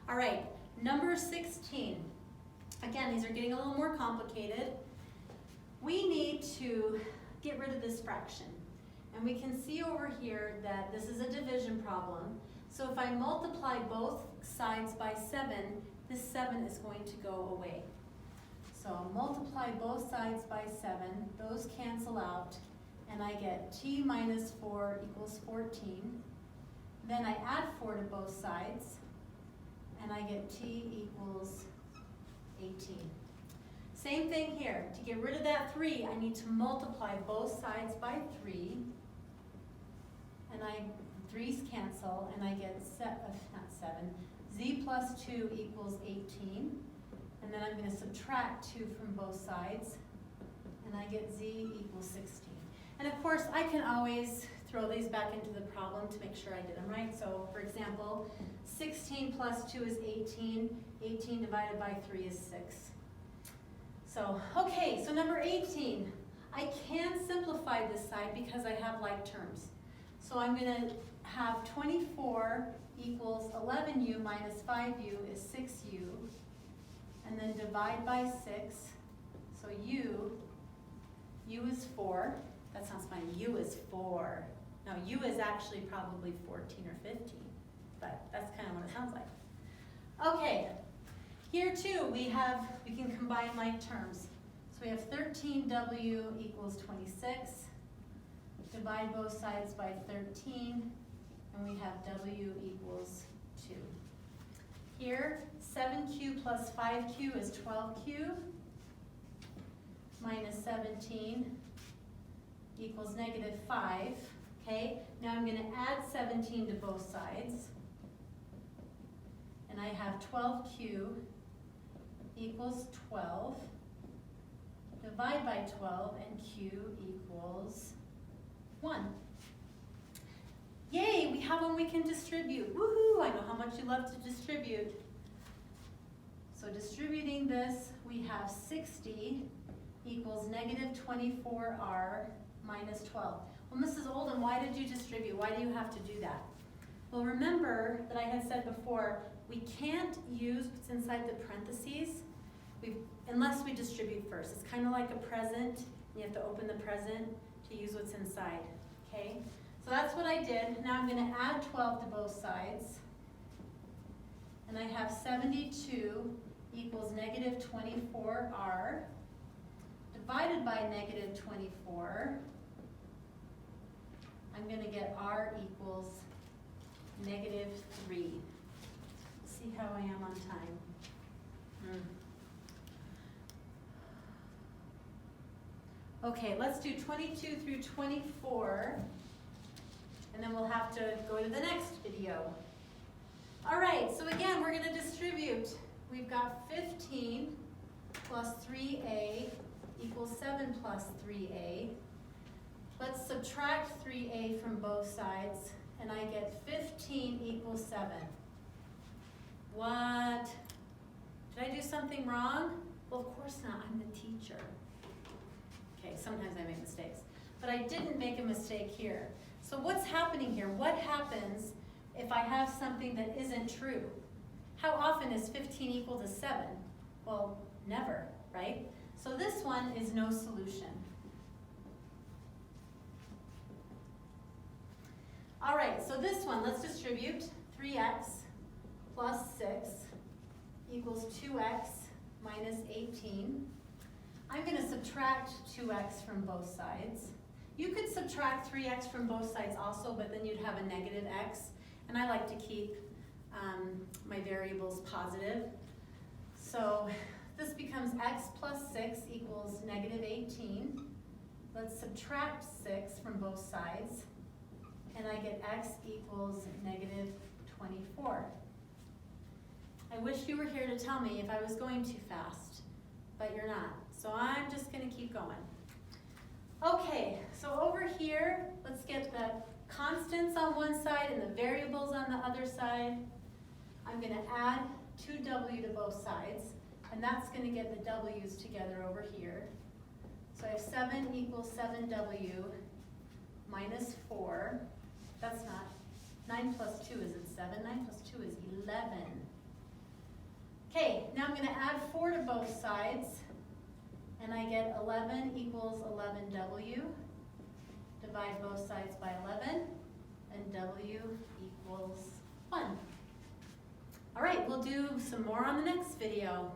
All right, number 16. Again, these are getting a little more complicated. We need to get rid of this fraction. And we can see over here that this is a division problem. So if I multiply both sides by 7, this 7 is going to go away. So I'll multiply both sides by 7, those cancel out, and I get t minus 4 equals 14. Then I add 4 to both sides, and I get t equals 18. Same thing here. To get rid of that 3, I need to multiply both sides by 3, and 3's cancel, and I get not 7, z plus 2 equals 18. And then I'm going to subtract 2 from both sides, and I get z equals 16. And of course, I can always throw these back into the problem to make sure I did them right. So for example, 16 plus 2 is 18. 18 divided by 3 is 6. So, okay, so number 18. I can simplify this side because I have like terms. So I'm going to have 24 equals 11u minus 5u is 6u. And then divide by 6, so u is 4. That sounds funny, u is 4. No, u is actually probably 14 or 15, but that's kind of what it sounds like. Okay, here too we can combine like terms. So we have 13w equals 26. Divide both sides by 13, and we have w equals 2. Here, 7q plus 5q is 12q minus 17 equals negative 5. Okay, now I'm going to add 17 to both sides. And I have 12q equals 12. Divide by 12, and q equals 1. Yay, we have one we can distribute. Woohoo, I know how much you love to distribute. So distributing this, we have 60 equals negative 24r minus 12. Well, Mrs. Oldham, why did you distribute? Why do you have to do that? Well, remember that I had said before, we can't use what's inside the parentheses unless we distribute first. It's kind of like a present. You have to open the present to use what's inside, okay? So that's what I did. Now I'm going to add 12 to both sides. And I have 72 equals negative 24r divided by negative 24. I'm going to get r equals negative 3. See how I am on time. Okay, let's do 22 through 24. And then we'll have to go to the next video. All right, so again, we're going to distribute. We've got 15 plus 3a equals 7 plus 3a. Let's subtract 3a from both sides, and I get 15 equals 7. What? Did I do something wrong? Well, of course not. I'm the teacher. Okay, sometimes I make mistakes. But I didn't make a mistake here. So what's happening here? What happens if I have something that isn't true? How often is 15 equal to 7? Well, never, right? So this one is no solution. All right, so this one, let's distribute. 3x plus 6 equals 2x minus 18. I'm going to subtract 2x from both sides. You could subtract 3x from both sides also, but then you'd have a negative x. And I like to keep my variables positive. So this becomes x plus 6 equals negative 18. Let's subtract 6 from both sides. And I get x equals negative 24. I wish you were here to tell me if I was going too fast, but you're not. So I'm just going to keep going. Okay, so over here, let's get the constants on one side and the variables on the other side. I'm going to add 2w to both sides, and that's going to get the w's together over here. So I have 7 equals 7w minus 4. That's not. 9 plus 2 isn't 7. 9 plus 2 is 11. Okay, now I'm going to add 4 to both sides, and I get 11 equals 11W. Divide both sides by 11, and W equals 1. All right, we'll do some more on the next video.